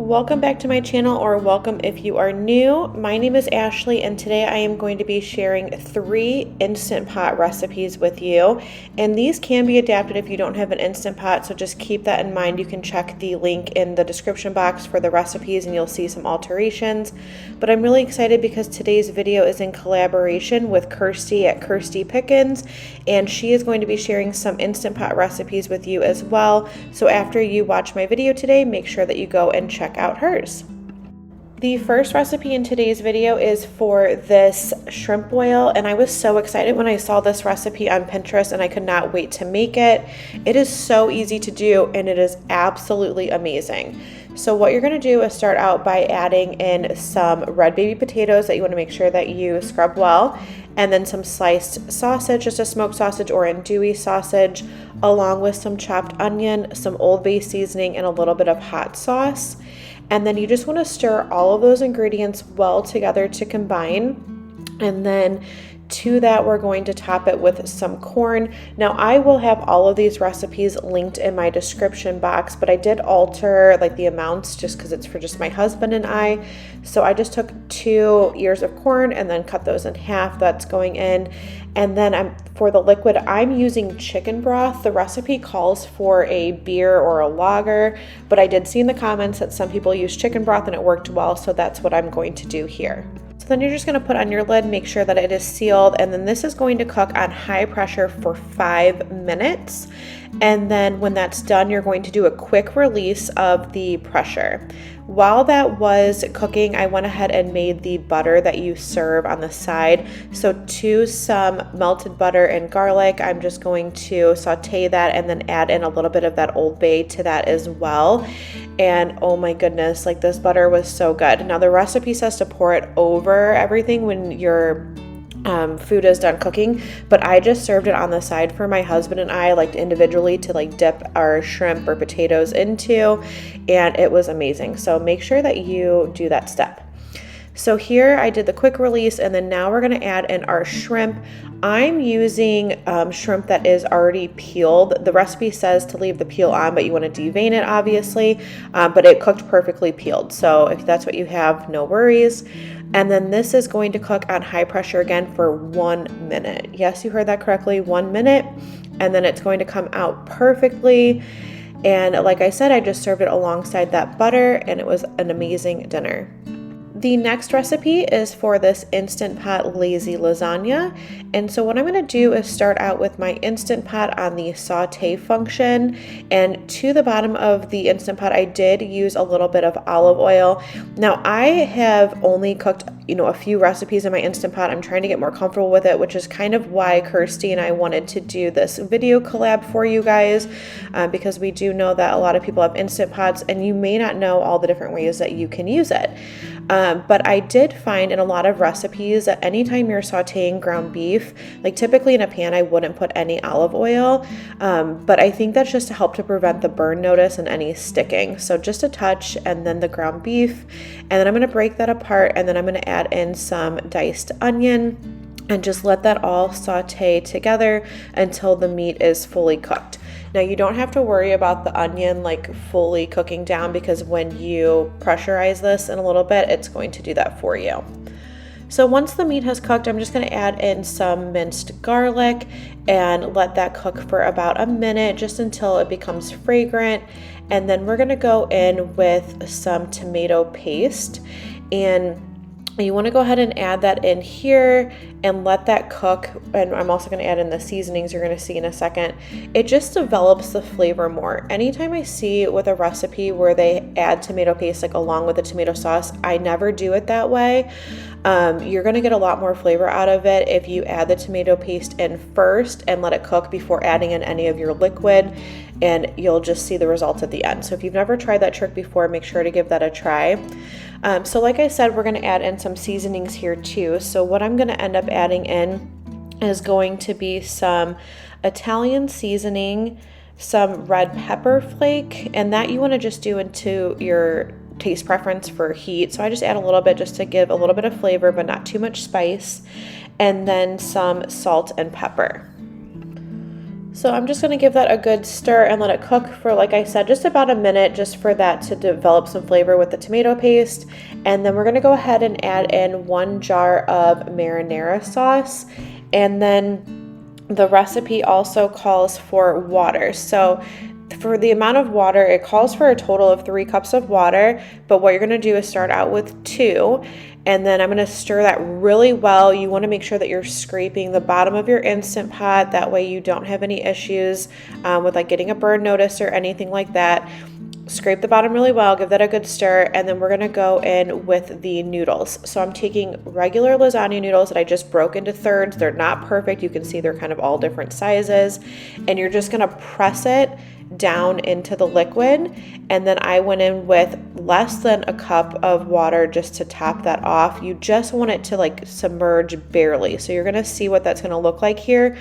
Welcome back to my channel, or welcome if you are new. My name is Ashley and today I am going to be sharing 3 Instant Pot recipes with you, and these can be adapted if you don't have an Instant Pot, so just keep that in mind. You can check the link in the description box for the recipes and you'll see some alterations. But I'm really excited because today's video is in collaboration with Kirsty at Kirsty Pickens, and she is going to be sharing some Instant Pot recipes with you as well. So after you watch my video today, make sure that you go and check out hers. The first recipe in today's video is for this shrimp boil, and I was so excited when I saw this recipe on Pinterest and I could not wait to make it. It is so easy to do and it is absolutely amazing. So what you're going to do is start out by adding in some red baby potatoes that you want to make sure that you scrub well, and then some sliced sausage, just a smoked sausage or andouille sausage, along with some chopped onion, some Old Bay seasoning, and a little bit of hot sauce. And then you just want to stir all of those ingredients well together to combine. And then to that, we're going to top it with some corn. Now, I will have all of these recipes linked in my description box, but I did alter like the amounts just because it's for just my husband and I. So I just took 2 ears of corn and then cut those in half. That's going in. And then for the liquid, I'm using chicken broth. The recipe calls for a beer or a lager, but I did see in the comments that some people use chicken broth and it worked well, so that's what I'm going to do here. So then you're just going to put on your lid, make sure that it is sealed, and then this is going to cook on high pressure for 5 minutes. And then when that's done, you're going to do a quick release of the pressure. While that was cooking, I went ahead and made the butter that you serve on the side. So to some melted butter and garlic, I'm just going to saute that and then add in a little bit of that Old Bay to that as well. And oh my goodness, like this butter was so good. Now the recipe says to pour it over everything when your food is done cooking, but I just served it on the side for my husband and I, like individually, to like dip our shrimp or potatoes into, and it was amazing. So make sure that you do that step. So here I did the quick release, and then now we're going to add in our shrimp. I'm using shrimp that is already peeled. The recipe says to leave the peel on, but you want to devein it obviously, but it cooked perfectly peeled. So if that's what you have, no worries. And then this is going to cook on high pressure again for 1 minute. Yes, you heard that correctly, 1 minute. And then it's going to come out perfectly. And like I said, I just served it alongside that butter, and it was an amazing dinner. The next recipe is for this Instant Pot lazy lasagna. And so what I'm going to do is start out with my Instant Pot on the saute function. And to the bottom of the Instant Pot, I did use a little bit of olive oil. Now I have only cooked, a few recipes in my Instant Pot. I'm trying to get more comfortable with it, which is kind of why Kirsty and I wanted to do this video collab for you guys, because we do know that a lot of people have Instant Pots and you may not know all the different ways that you can use it. But I did find in a lot of recipes that anytime you're sauteing ground beef, like typically in a pan, I wouldn't put any olive oil, but I think that's just to help to prevent the burn notice and any sticking. So just a touch, and then the ground beef, and then I'm going to break that apart, and then I'm going to add in some diced onion and just let that all saute together until the meat is fully cooked. Now you don't have to worry about the onion like fully cooking down, because when you pressurize this in a little bit, it's going to do that for you. So once the meat has cooked, I'm just going to add in some minced garlic and let that cook for about a minute, just until it becomes fragrant. And then we're going to go in with some tomato paste, and you want to go ahead and add that in here and let that cook. And I'm also going to add in the seasonings you're going to see in a second. It just develops the flavor more. Anytime I see with a recipe where they add tomato paste like along with the tomato sauce, I never do it that way. You're going to get a lot more flavor out of it if you add the tomato paste in first and let it cook before adding in any of your liquid, and you'll just see the results at the end. So if you've never tried that trick before, make sure to give that a try. So like I said, we're going to add in some seasonings here too. So what I'm going to end up adding in is going to be some Italian seasoning, some red pepper flake, and that you want to just do into your taste preference for heat. So I just add a little bit just to give a little bit of flavor, but not too much spice, and then some salt and pepper. So I'm just going to give that a good stir and let it cook for, like I said, just about a minute, just for that to develop some flavor with the tomato paste. And then we're going to go ahead and add in 1 jar of marinara sauce. And then the recipe also calls for water. So for the amount of water, it calls for a total of 3 cups of water, but what you're going to do is start out with 2. And then I'm going to stir that really well. You want to make sure that you're scraping the bottom of your Instant Pot. That way you don't have any issues with like getting a burn notice or anything like that. Scrape the bottom really well, give that a good stir, and then we're going to go in with the noodles. So I'm taking regular lasagna noodles that I just broke into thirds. They're not perfect. You can see they're kind of all different sizes. And you're just going to press it down into the liquid, and then I went in with less than a cup of water just to top that off. You just want it to like submerge barely, so you're gonna see what that's gonna look like here.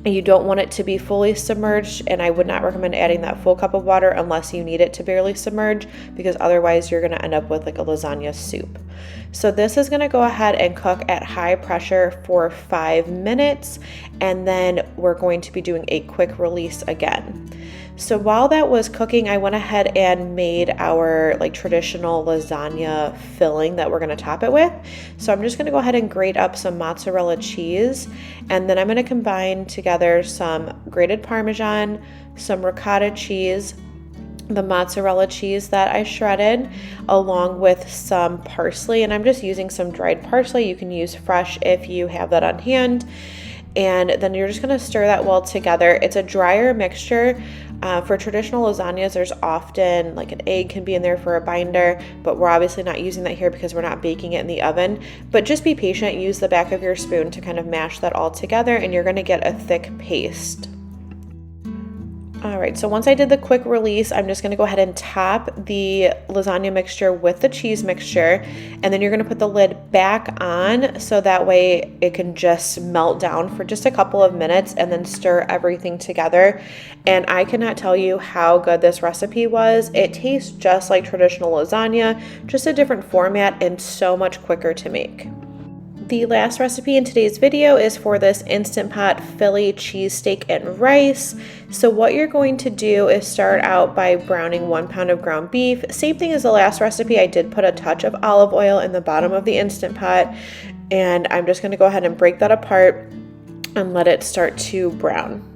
You don't want it to be fully submerged, and I would not recommend adding that full cup of water unless you need it to barely submerge, because otherwise you're going to end up with like a lasagna soup. So this is going to go ahead and cook at high pressure for 5 minutes, and then we're going to be doing a quick release again. So while that was cooking, I went ahead and made our like traditional lasagna filling that we're going to top it with. So I'm just going to go ahead and grate up some mozzarella cheese, and then I'm going to combine together some grated Parmesan, some ricotta cheese, the mozzarella cheese that I shredded, along with some parsley, and I'm just using some dried parsley. You can use fresh if you have that on hand. And then you're just going to stir that well together. It's a drier mixture. For traditional lasagnas, there's often like an egg can be in there for a binder, but we're obviously not using that here because we're not baking it in the oven. But just be patient, use the back of your spoon to kind of mash that all together, and you're going to get a thick paste. All right, so once I did the quick release, I'm just gonna go ahead and top the lasagna mixture with the cheese mixture, and then you're gonna put the lid back on so that way it can just melt down for just a couple of minutes, and then stir everything together. And I cannot tell you how good this recipe was. It tastes just like traditional lasagna, just a different format and so much quicker to make. The last recipe in today's video is for this Instant Pot Philly cheesesteak and rice. So what you're going to do is start out by browning 1 pound of ground beef. Same thing as the last recipe, I did put a touch of olive oil in the bottom of the Instant Pot, and I'm just going to go ahead and break that apart and let it start to brown.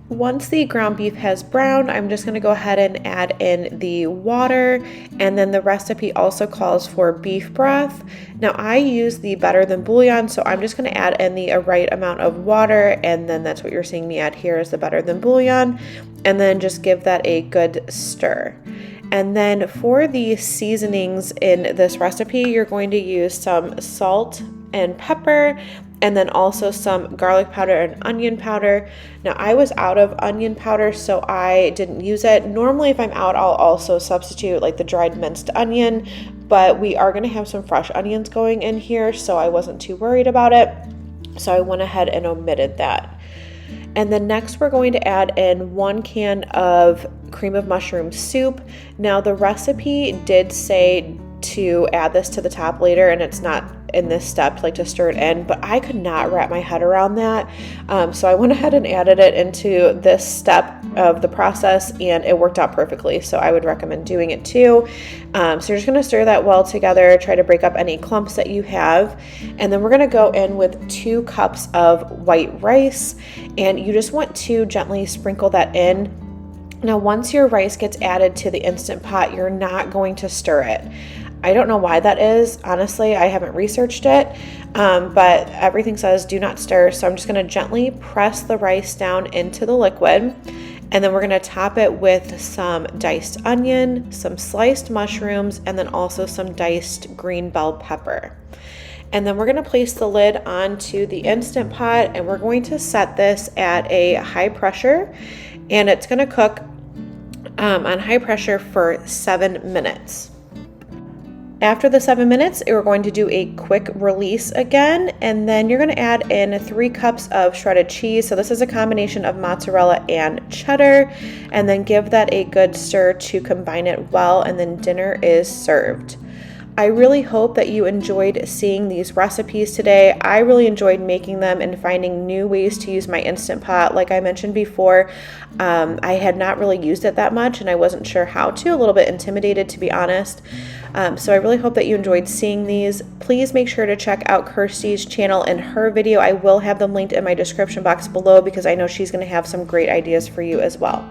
Once the ground beef has browned, I'm just going to go ahead and add in the water, and then the recipe also calls for beef broth. Now I use the better than bouillon, so I'm just going to add in the right amount of water, and then that's what you're seeing me add here is the better than bouillon, and then just give that a good stir. And then for the seasonings in this recipe, you're going to use some salt and pepper, and then also some garlic powder and onion powder. Now I was out of onion powder, so I didn't use it. Normally if I'm out, I'll also substitute like the dried minced onion, but we are gonna have some fresh onions going in here, so I wasn't too worried about it. So I went ahead and omitted that. And then next we're going to add in 1 can of cream of mushroom soup. Now the recipe did say to add this to the top later, and it's not in this step, like to stir it in, but I could not wrap my head around that. So I went ahead and added it into this step of the process, and it worked out perfectly. So I would recommend doing it too. So you're just gonna stir that well together, try to break up any clumps that you have. And then we're gonna go in with 2 cups of white rice, and you just want to gently sprinkle that in. Now, once your rice gets added to the Instant Pot, you're not going to stir it. I don't know why that is. Honestly, I haven't researched it, but everything says do not stir. So I'm just going to gently press the rice down into the liquid, and then we're going to top it with some diced onion, some sliced mushrooms, and then also some diced green bell pepper. And then we're going to place the lid onto the Instant Pot, and we're going to set this at a high pressure, and it's going to cook on high pressure for 7 minutes. After the 7 minutes, we're going to do a quick release again, and then you're going to add in 3 cups of shredded cheese. So this is a combination of mozzarella and cheddar, and then give that a good stir to combine it well, and then dinner is served. I really hope that you enjoyed seeing these recipes today. I really enjoyed making them and finding new ways to use my Instant Pot. Like I mentioned before, I had not really used it that much and I wasn't sure how to, a little bit intimidated to be honest. So I really hope that you enjoyed seeing these. Please make sure to check out Kirsty's channel and her video. I will have them linked in my description box below because I know she's going to have some great ideas for you as well.